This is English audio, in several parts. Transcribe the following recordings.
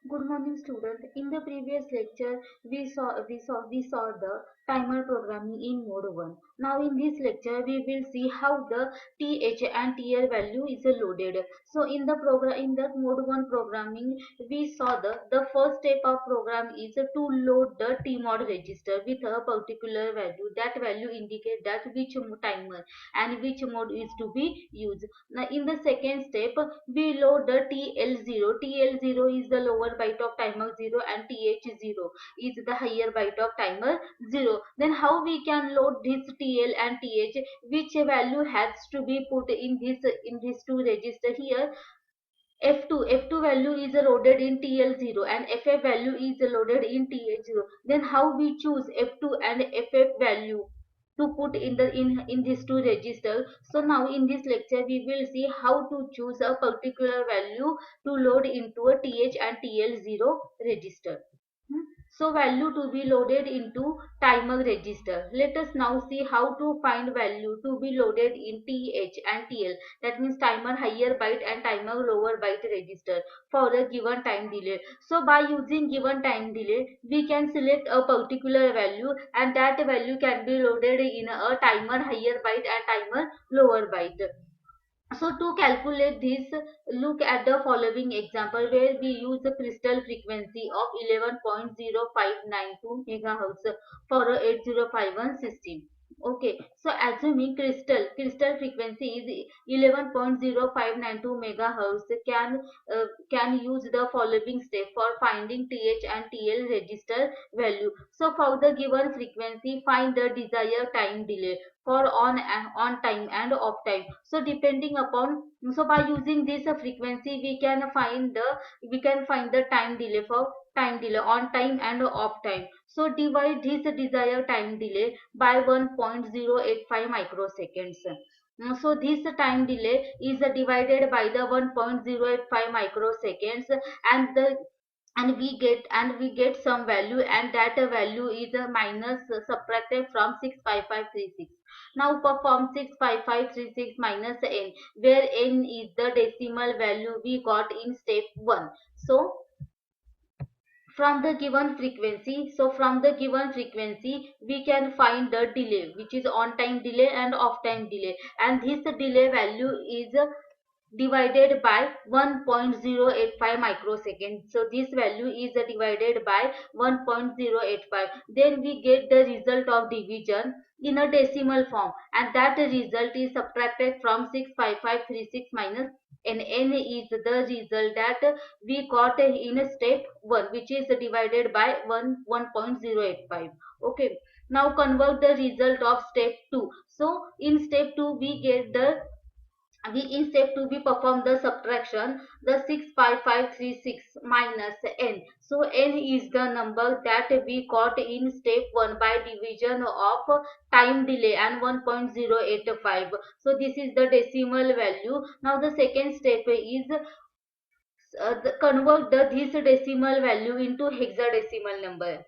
Good morning, student. In the previous lecture, we saw the timer programming in mode 1. Now, in this lecture, we will see how the th and tl value is loaded. So, in the mode 1 programming, we saw the first step of program is to load the tmod register with a particular value. That value indicates that which timer and which mode is to be used. Now, in the second step, we load the TL0. TL0 is the lower byte of timer 0 and TH0 is the higher byte of timer 0. Then how we can load this TL and TH? Which value has to be put in this two register here? F2 value is loaded in TL0 and FF value is loaded in TH0. Then how we choose F2 and FF value to put in these two registers? So now in this lecture we will see how to choose a particular value to load into a TH and TL0 register. So value to be loaded into timer register. Let us now see how to find value to be loaded in TH and TL. That means timer higher byte and timer lower byte register for a given time delay. So by using given time delay, we can select a particular value and that value can be loaded in a timer higher byte and timer lower byte. So to calculate this, look at the following example where we use the crystal frequency of 11.0592 MHz for a 8051 system. Okay, so assuming crystal frequency is 11.0592 MHz, can use the following step for finding TH and TL register value. So for the given frequency, find the desired time delay for on time and off time. So depending upon, so by using this frequency we can find the time delay for time delay on time and off time. So divide this desired time delay by 1.085 microseconds. So this time delay is divided by the 1.085 microseconds, and the and we get some value, and that value is minus subtracted from 65536. Now perform 65536 minus n, where n is the decimal value we got in step 1. So from the given frequency we can find the delay, which is on time delay and off time delay, and this delay value is divided by 1.085 microseconds. So this value is divided by 1.085. Then we get the result of division in a decimal form, and that result is subtracted from 65536 minus n. N is the result that we got in step 1, which is divided by 1.085. Okay, now convert the result of step 2. So in step 2 we get the we in step 2 we perform the subtraction, the 65536 minus n. So n is the number that we got in step 1 by division of time delay and 1.085. So this is the decimal value. Now the second step is convert this decimal value into hexadecimal number,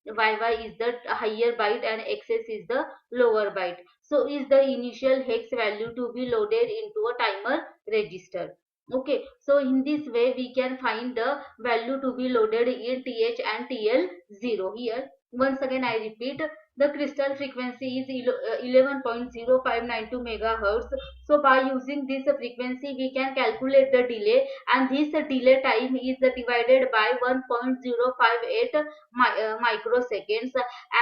where yy is the higher byte and xs is the lower byte. So is the initial hex value to be loaded into a timer register. Okay, so in this way we can find the value to be loaded in th and tl0. Here once again I repeat, the crystal frequency is 11.0592 megahertz. So by using this frequency we can calculate the delay, and this delay time is divided by 1.058 microseconds,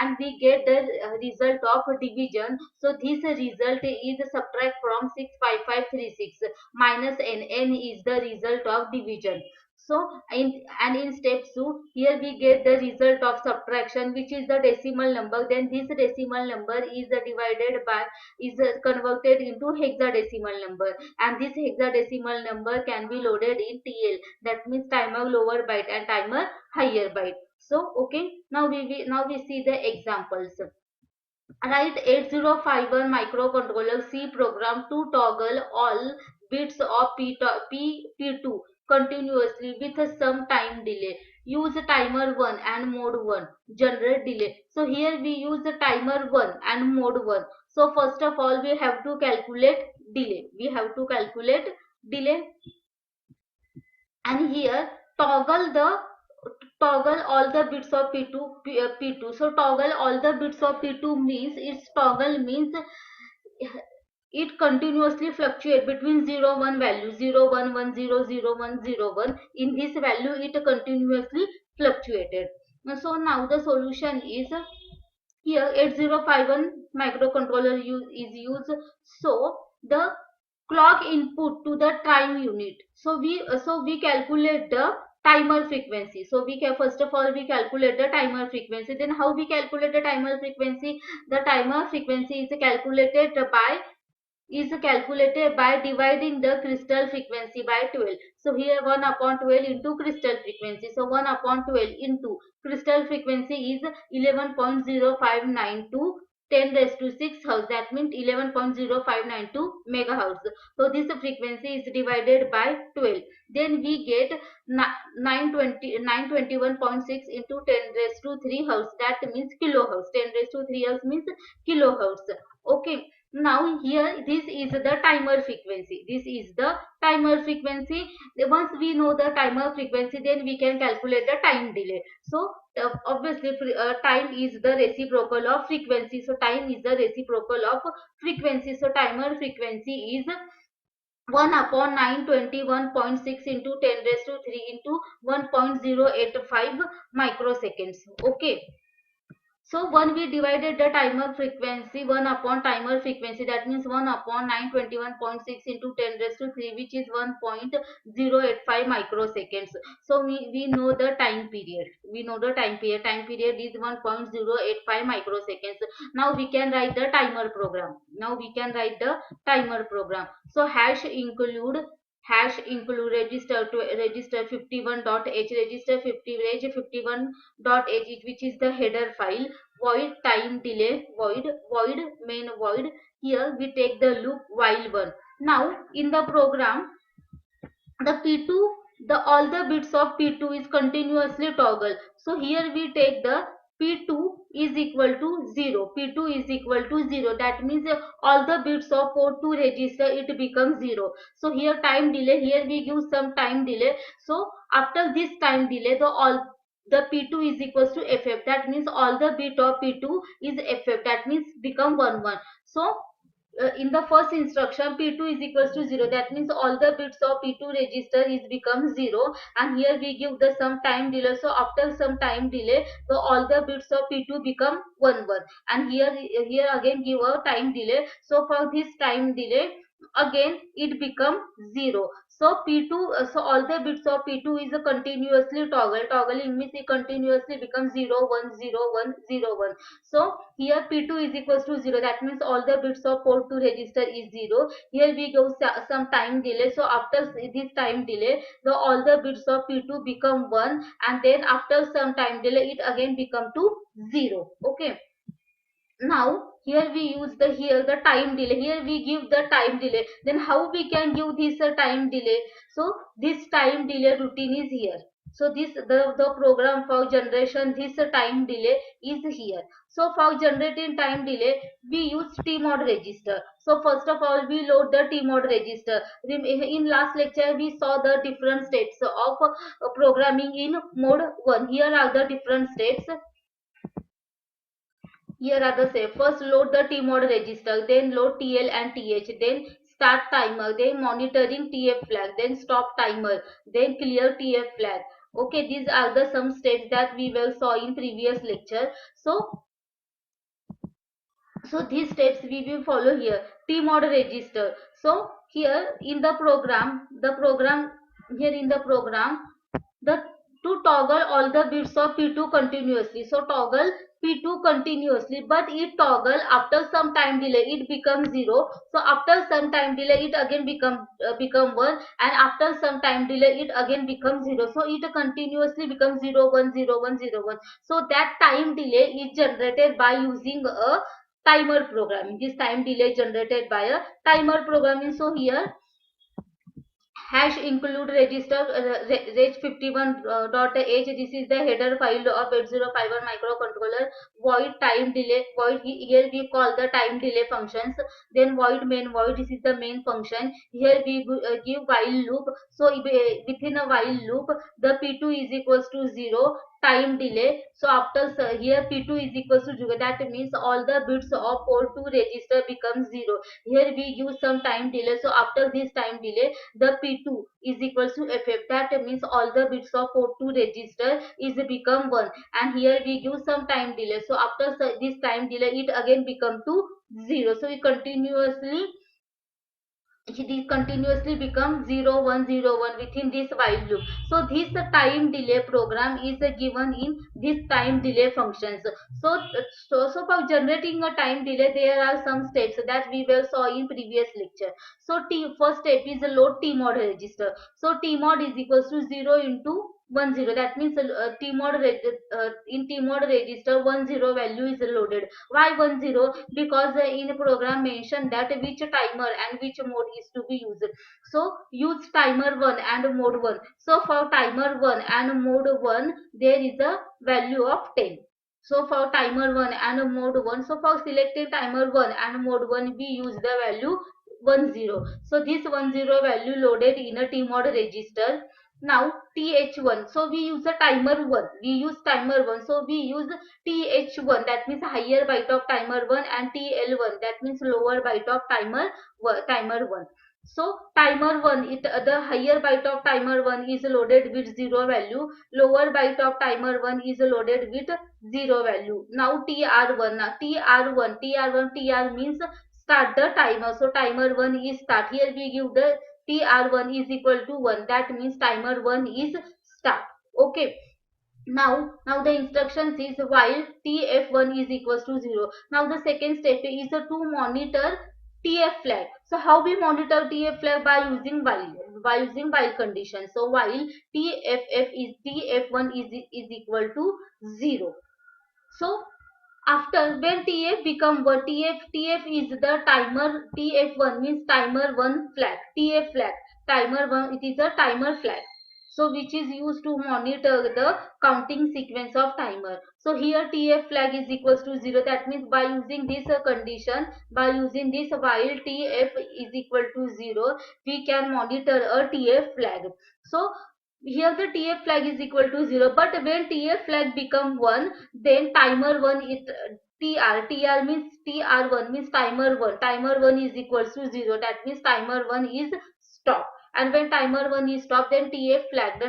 and we get the result of division. So this result is subtract from 65536 minus n. N is the result of division. So in step 2, here we get the result of subtraction, which is the decimal number. Then this decimal number is divided by is converted into hexadecimal number, and this hexadecimal number can be loaded in TL. That means timer lower byte and timer higher byte. So okay, now we see the examples. Write 8051 microcontroller C program to toggle all bits of P2 continuously with some time delay. Use timer 1 and mode 1. Generate delay. So here we use the timer 1 and mode 1. So first of all we have to calculate delay. and here toggle the toggle all the bits of P2. So toggle all the bits of P2 means its toggle means it continuously fluctuate between 0 1 value 0 1 1 0 0 1 0 1. In this value it continuously fluctuated. So now the solution is here 8051 microcontroller is used. So the clock input to the time unit. So we calculate the timer frequency. So we can first of all we calculate the timer frequency. Then how we calculate the timer frequency? The timer frequency is calculated by dividing the crystal frequency by 12. So here 1 upon 12 into crystal frequency. So 1 upon 12 into crystal frequency is 11.0592 10 raised to 6 hertz. That means 11.0592 megahertz. So this frequency is divided by 12. Then we get 921.6 into 10 raised to 3 hertz. That means kilohertz. 10 raised to 3 hertz means kilohertz. Okay. Now here this is the timer frequency. This is the timer frequency. Once we know the timer frequency, then we can calculate the time delay. So obviously time is the reciprocal of frequency. So time is the reciprocal of frequency. So timer frequency is 1 upon 921.6 into 10 raised to 3 into 1.085 microseconds. Okay. So when we divided the timer frequency 1 upon timer frequency, that means 1 upon 921.6 into 10 raised to 3, which is 1.085 microseconds. So we know the time period. We know the time period. Time period is 1.085 microseconds. Now we can write the timer program. So hash include register to register 51.h register 51.h, which is the header file. Void time delay void main void. Here we take the loop while one. Now in the program the P2, the all the bits of P2 is continuously toggle. So here we take the P2 is equal to 0. P2 is equal to 0. That means all the bits of port 2 register it becomes 0. So here time delay, here we give some time delay. So after this time delay the P2 is equals to FF. That means all the bit of P2 is FF. That means become 1 1. So in the first instruction P2 is equals to 0. That means all the bits of P2 register is become 0, and here we give the some time delay. So after some time delay, so all the bits of P2 become 1 1, and here again give a time delay. So for this time delay again it become 0. So P2, so all the bits of P2 is a continuously toggling means it continuously becomes 0 1 0 1 0 1. So here P2 is equals to 0. That means all the bits of port 2 register is 0. Here we go some time delay. So after this time delay, the all the bits of P2 become 1, and then after some time delay it again become to 0. Okay. Now here we use the time delay. Here we give the time delay. Then how we can give this time delay? So this time delay routine is here. So this the program for generation this time delay is here. So for generating time delay we use T-mode register. So first of all we load the T-mode register. In last lecture we saw the different steps of programming in mode 1. Here are the different steps. Here are the steps. First load the T-mode register, then load TL and TH, then start timer, then monitoring TF flag, then stop timer, then clear TF flag. Okay, these are the some steps that we will saw in previous lecture. So these steps we will follow here. T-mode register. So here in the program, the to toggle all the bits of P2 continuously. So toggle P2 continuously, but it toggle after some time delay it becomes 0. So after some time delay it again become 1, and after some time delay it again becomes 0. So it continuously becomes 0 1 0 1 0 1. So that time delay is generated by using a timer programming. This time delay generated by a timer programming. So here hash include register reg 51.h. This is the header file of 8051 microcontroller. Void time delay, void, here we call the time delay functions. Then void main void, this is the main function. Here we give while loop. So within a while loop, the p2 is equals to 0, time delay. So after here p2 is equals to 0, that means all the bits of port 2 register becomes 0. Here we use some time delay. So after this time delay, the P2 is equals to FF. That means all the bits of port 2 register is become 1. And here we give some time delay. So after this time delay, it again become to 0. So it continuously become 0101 within this while loop. So this time delay program is given in this time delay functions. So for generating a time delay, there are some steps that we will saw in previous lecture. So first step is a load tmod register. So tmod is equals to 0 into 10. That means in tmod register 10 value is loaded. Why 10? Because in the program mentioned that which timer and which mode is to be used. So use timer 1 and mode 1. So for timer 1 and mode 1, there is a value of 10. So for timer 1 and mode 1, so for selecting timer 1 and mode 1, we use the value 10. So this 10 value loaded in a tmod register. Now th1, so we use a timer 1, we use timer 1, so we use th1, that means higher byte of timer 1, and tl1, that means lower byte of timer 1. So timer 1, the higher byte of timer 1 is loaded with 0 value, lower byte of timer 1 is loaded with 0 value. Now tr1, tr means start the timer. So timer 1 is start. Here we give the tr1 is equal to 1. That means timer 1 is start. Okay. Now the instructions is while tf1 is equals to 0. Now the second step is to monitor tf flag. So how we monitor tf flag? By using while condition. So while tf1 is equal to 0. So after when tf become what, tf is the timer. Tf1 means timer 1 flag. Tf flag, timer 1, it is a timer flag, so which is used to monitor the counting sequence of timer. So here tf flag is equals to 0. That means by using this condition, by using this while tf is equal to 0, we can monitor a tf flag. So here the tf flag is equal to 0, but when tf flag become 1, then timer 1 is tr means tr1 means timer 1, timer 1 is equals to 0. That means timer 1 is stop. And when timer 1 is stopped, then tf flag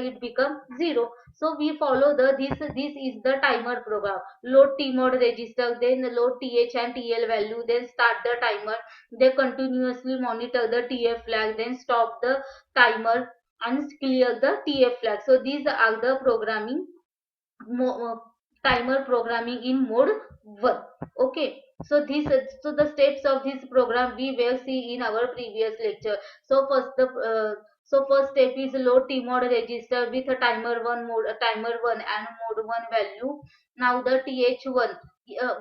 it become 0. So we follow this is the timer program. Load tmod register, then load th and tl value, then start the timer, they continuously monitor the tf flag, then stop the timer and clear the tf flag. So these are the timer programming in mode 1. Okay, so the steps of this program we will see in our previous lecture. So first step is load tmod register with a timer 1 and mode 1 value. Now the th1,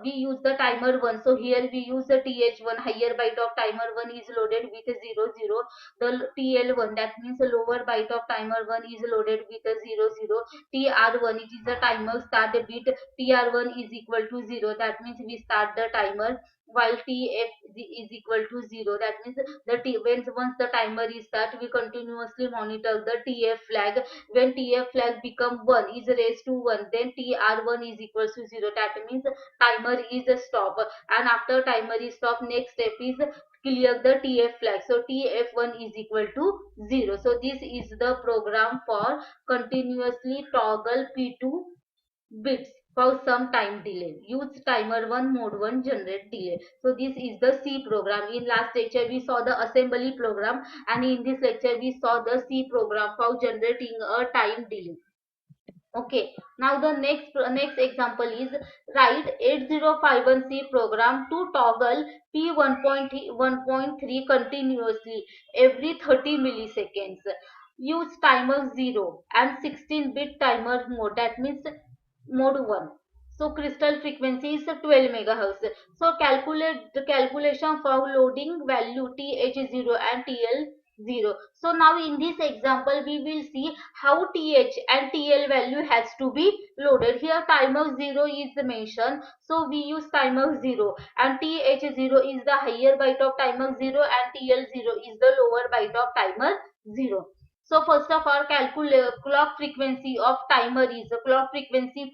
we use the timer 1, so here we use the th1, higher byte of timer 1 is loaded with a 00. The tl1, that means the lower byte of timer 1 is loaded with a 00. tr1, it is the timer start bit. tr1 is equal to 0, that means we start the timer, while tf is equal to 0, that means when once the timer is start, we continuously monitor the tf flag. When tf flag become 1 is raised to 1, then tr1 is equal to 0, that means timer is a stop. And after timer is stop, next step is clear the tf flag. So tf1 is equal to 0. So this is the program for continuously toggle p2 bits for some time delay. Use timer 1 mode 1 generate delay. So this is the C program. In last lecture we saw the assembly program, and in this lecture we saw the C program for generating a time delay. Okay, now the next example is write 8051C program to toggle P1.1.3 continuously every 30 milliseconds. Use timer 0 and 16-bit timer mode, that means mode 1. So crystal frequency is 12 megahertz. So calculate the calculation for loading value TH0 and TL 0. So now in this example we will see how TH and TL value has to be loaded. Here timer 0 is mentioned, so we use timer 0, and TH 0 is the higher byte of timer 0 and TL 0 is the lower byte of timer 0. So first of all, calculate clock frequency of timer is the clock frequency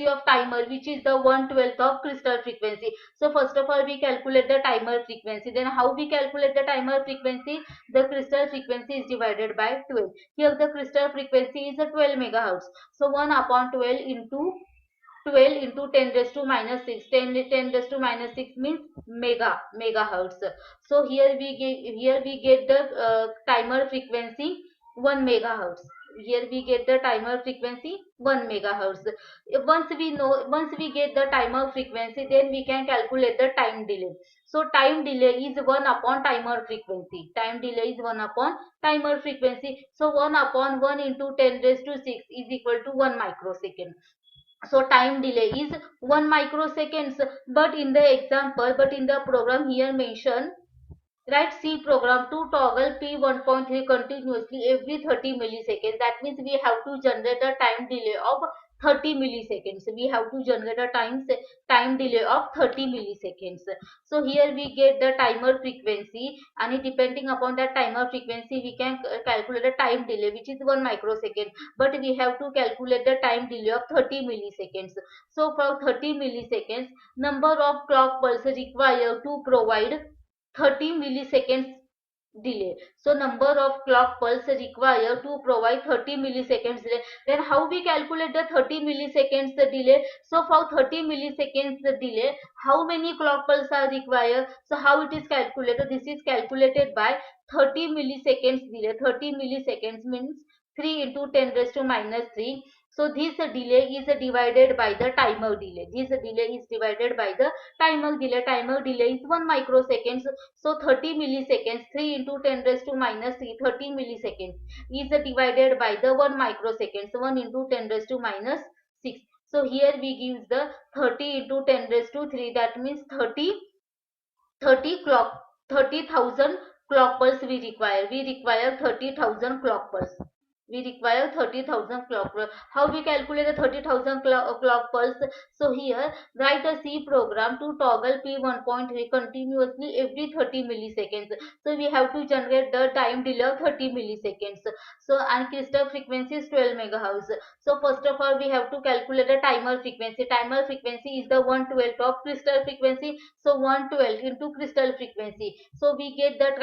of timer, which is the 1/12 of crystal frequency. So first of all we calculate the timer frequency. Then how we calculate the timer frequency? The crystal frequency is divided by 12. Here the crystal frequency is a 12 megahertz. So 1 upon 12 into 12 into 10 raised to minus 6. 10 raised to minus 6 means megahertz. So here we get the timer frequency 1 megahertz. Here we get the timer frequency 1 megahertz. Once we get the timer frequency, then we can calculate the time delay. So time delay is 1 upon timer frequency. Time delay is 1 upon timer frequency. So 1 upon 1 into 10 raised to 6 is equal to 1 microsecond. So time delay is 1 microseconds. But in the program here mentioned, write C program to toggle P1.3 continuously every 30 milliseconds. That means we have to generate a time delay of 30 milliseconds. We have to generate a time delay of 30 milliseconds. So here we get the timer frequency, and depending upon that timer frequency we can calculate a time delay, which is 1 microsecond. But we have to calculate the time delay of 30 milliseconds. So for 30 milliseconds, number of clock pulses required to provide 30 milliseconds delay. So number of clock pulse required to provide 30 milliseconds delay. Then how we calculate the 30 milliseconds delay? So for 30 milliseconds delay, how many clock pulses are required? So how it is calculated? This is calculated by 30 milliseconds delay. 30 milliseconds means 3 into 10 raised to minus 3. So this delay is divided by the timer delay. This delay is divided by the timer delay. Timer delay is 1 microsecond. So 30 milliseconds, 3 into 10 raised to minus 3, 30 milliseconds is divided by the 1 microsecond. So 1 into 10 raised to minus 6. So here we give the 30 into 10 raised to 3, that means 30,000 clock pulse we require. We require 30,000 clock pulse. We require 30,000 clock pulse. How we calculate the 30,000 clock pulse? So here write a C program to toggle P1.3 continuously every 30 milliseconds. So we have to generate the time delay of 30 milliseconds. So and crystal frequency is 12 megahertz. So first of all we have to calculate the timer frequency. Timer frequency is the 1/12 of crystal frequency. So 1/12 into crystal frequency. So we get the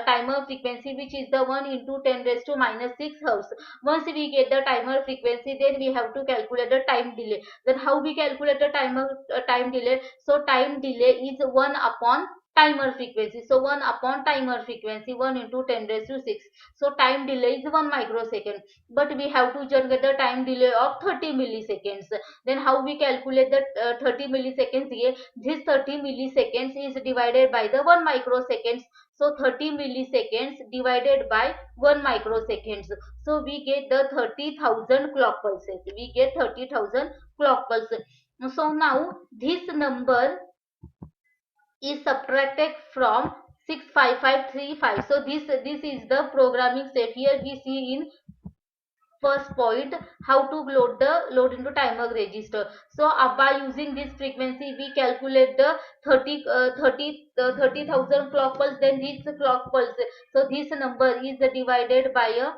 timer frequency, which is the 1 into 10 raised to minus 6 hertz. Once we get the timer frequency, then we have to calculate the time delay. Then how we calculate the time delay? So time delay is 1 upon timer frequency. So 1 upon timer frequency, 1 into 10 raised to 6. So time delay is 1 microsecond. But we have to generate the time delay of 30 milliseconds. Then how we calculate the 30 milliseconds here? This 30 milliseconds is divided by the 1 microseconds. So 30 milliseconds divided by 1 microseconds. So we get the 30,000 clock pulses. We get 30,000 clock pulses. So now this number is subtracted from 65535. So this is the programming step. Here we see in first point how to load into timer register. So by using this frequency we calculate the 30,000 clock pulse. Then this clock pulse, so this number is divided by a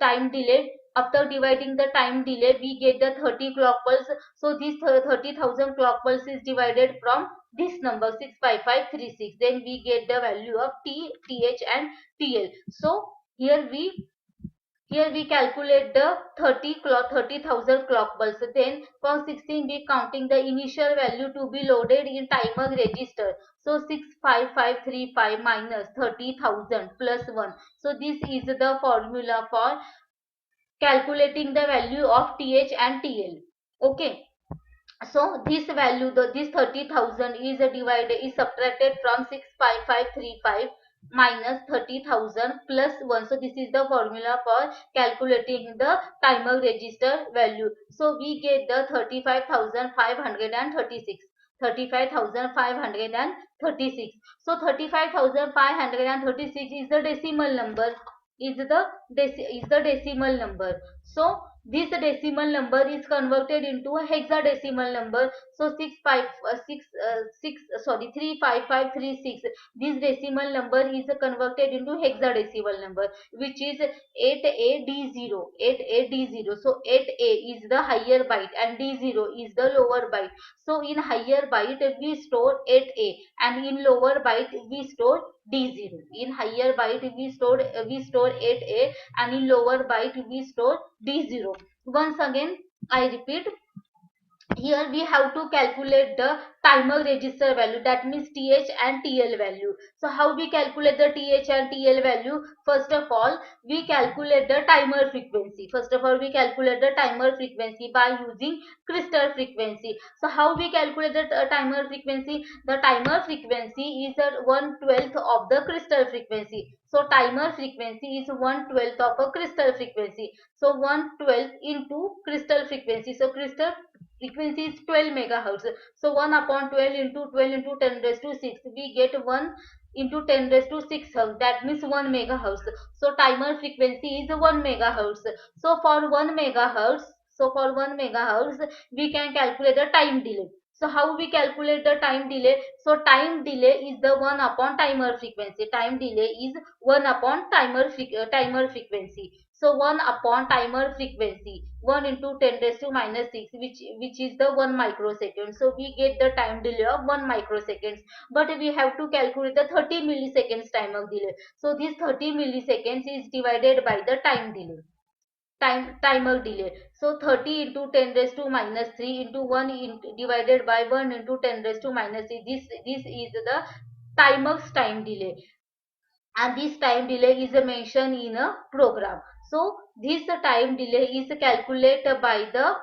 time delay. After dividing the time delay we get the 30 clock pulse. So this 30,000 clock pulse is divided from this number 65536. Then we get the value of TH and TL. So here we calculate the 30,000 clock pulse. Then for 16 bit counting, the initial value to be loaded in timer register. So 65535 minus 30,000 plus 1. So this is the formula for calculating the value of TH and TL. Okay. So this value, this 30,000 is subtracted from 65535 minus 30,000 plus 1. So this is the formula for calculating the timer register value. So we get the 35,536. 35,536. So 35,536 is the decimal number, is the decimal number. So this decimal number is converted into a hexadecimal number. So 35536, this decimal number is converted into hexadecimal number, which is 8AD0, 8AD0. So 8A is the higher byte and D0 is the lower byte. So in higher byte we store 8A and in lower byte we store D0. In higher byte we store 8A and in lower byte we store D0. Once again I repeat, here we have to calculate the timer register value, that means TH and TL value. So how we calculate the TH and TL value? First of all we calculate the timer frequency. By using crystal frequency. So how we calculate the timer frequency? The timer frequency is at 1/12 of the crystal frequency. So timer frequency is 1/12 of a crystal frequency. So 1/12 into crystal frequency. So crystal frequency is 12 megahertz. So 1 upon 12 into 10 raised to 6, we get 1 into 10 raised to 6 hertz, that means 1 megahertz. So timer frequency is 1 megahertz. So for 1 megahertz, we can calculate the time delay. So how we calculate the time delay? So time delay is the 1 upon timer frequency. Time delay is 1 upon timer frequency. So 1 upon timer frequency, 1 into 10 raised to minus 6, which is the 1 microsecond. So we get the time delay of 1 microseconds. But we have to calculate the 30 milliseconds timer delay. So this 30 milliseconds is divided by the time delay. Timer delay. So 30 into 10 raised to minus 3 into 1 divided by 1 into 10 raised to minus 3. This is the timer's time delay. And this time delay is mentioned in a program. So this time delay is calculated by the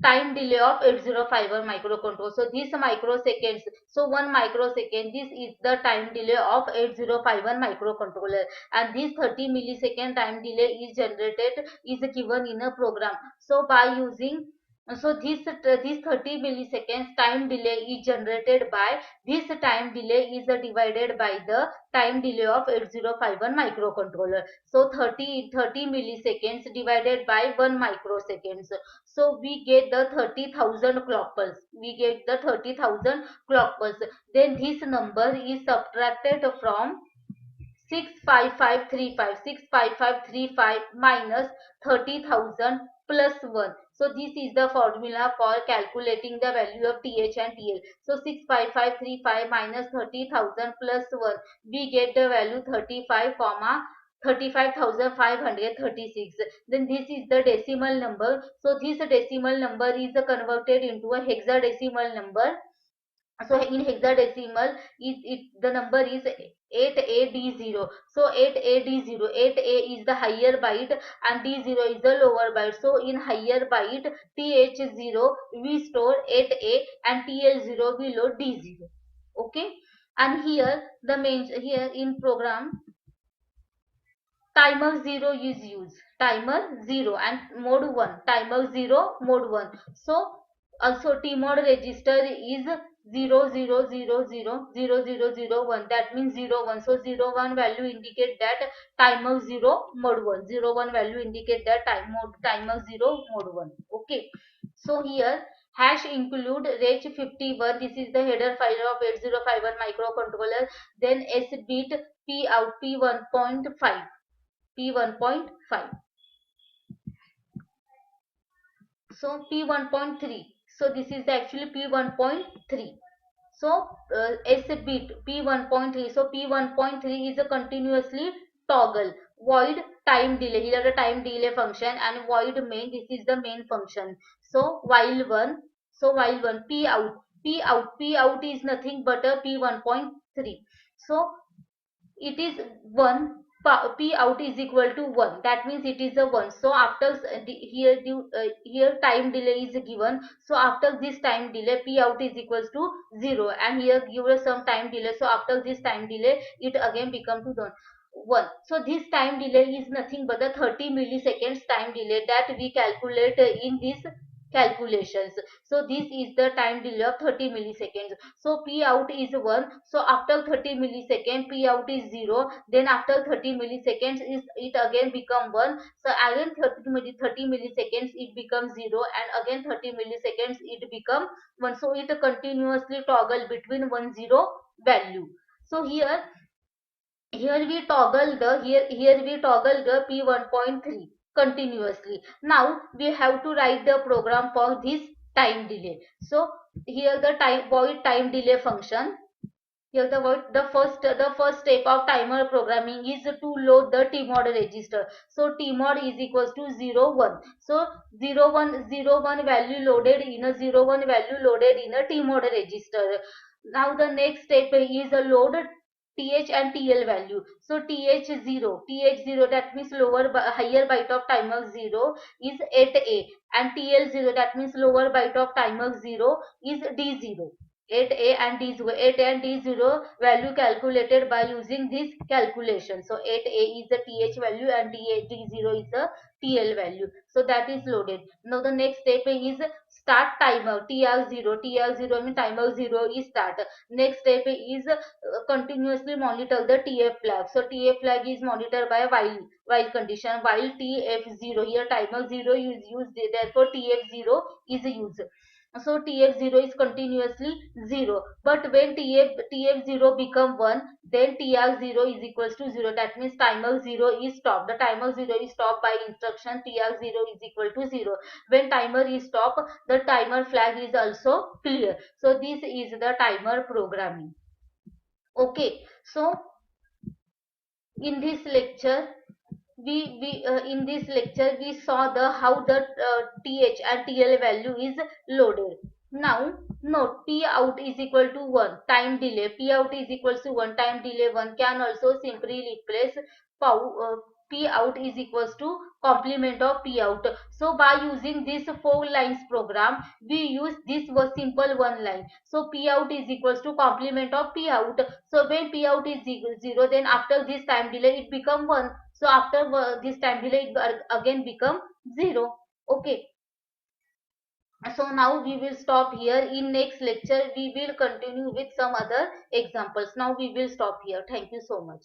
time delay of 8051 microcontroller. So this microseconds, so 1 microsecond, this is the time delay of 8051 microcontroller, and this 30 millisecond time delay is given in a program. So by using, so this 30 milliseconds time delay is generated by, this time delay is divided by the time delay of 8051 microcontroller. So 30 milliseconds divided by 1 microseconds. So we get the 30,000 clock pulse. Then this number is subtracted from 65535 minus 30,000 plus 1. So this is the formula for calculating the value of TH and TL. So 65535 minus 30,000 plus 1, we get the value 35,536. Then this is the decimal number. So this decimal number is converted into a hexadecimal number. So in hexadecimal, the number is 8AD0. So 8AD0, 8A is the higher byte and D0 is the lower byte. So in higher byte TH0 we store 8A and TL0 we load D0. Okay, and here here in program timer 0 is used. Timer 0 and mode 1. Timer 0, mode 1. So also T mode register is 0, 0, 0, 0, 0, 0, 0, 0, 1. That means 0, 1. So 0, 1 value indicate that timer 0, mode 1. 0, 1 value indicate that timer 0, mode 1. Okay. So here hash include reg 51. This is the header file of 8051 microcontroller. Then S bit P out P1.5. P1.5. So P1.3. So this is actually P1.3. So S bit P1.3. So P1.3 is a continuously toggle void time delay. Here the time delay function and void main. This is the main function. So while one. P out. P out is nothing but a P1.3. So it is 1. P out is equal to 1. That means it is a 1. So after here time delay is given. So after this time delay P out is equals to 0, and here give some time delay. So after this time delay it again become to 1. So this time delay is nothing but the 30 milliseconds time delay that we calculate in this calculations. So this is the time delay of 30 milliseconds. So P out is 1. So after 30 milliseconds P out is 0. Then after 30 milliseconds is it again become 1. So again 30 milliseconds it becomes 0, and again 30 milliseconds it become 1. So it continuously toggle between 1 0 value. So here we toggle the P1.3 continuously. Now we have to write the program for this time delay. So here the void time delay function. Here the first step of timer programming is to load the tmod register. So tmod is equals to 0 1. So 0 1 value loaded in a 0 1 value loaded in a tmod register. Now the next step is a load th and tl value. So th0 that means higher byte of timer 0 is 8a, and tl0 that means lower byte of timer 0 is d0. 8a and d0, 8 and d0 value calculated by using this calculation. So 8a is the th value and d0 is the tl value. So that is loaded. Now the next step is start timer. tr0 means timer 0 is start. Next step is continuously monitor the tf flag. So tf flag is monitored by a while condition. While tf0, here timer 0 is used, therefore tf0 is used. So tf0 is continuously 0, but when tf0 become 1, then tr0 is equals to 0. That means timer 0 is stopped. The timer 0 is stopped by instruction tr0 is equal to 0. When timer is stopped, the timer flag is also clear. So this is the timer programming. Okay, so in this lecture in this lecture we saw the how the th and tl value is loaded. Now note p out is equal to 1 time delay. P out is equal to 1 time delay. One can also simply replace p out is equals to complement of p out. So by using this 4 lines program, we use this was simple one line. So p out is equals to complement of p out. So when p out is 0, then after this time delay it become 1. So after this time delay it again become 0. Okay. So now we will stop here. In next lecture we will continue with some other examples. Now we will stop here. Thank you so much.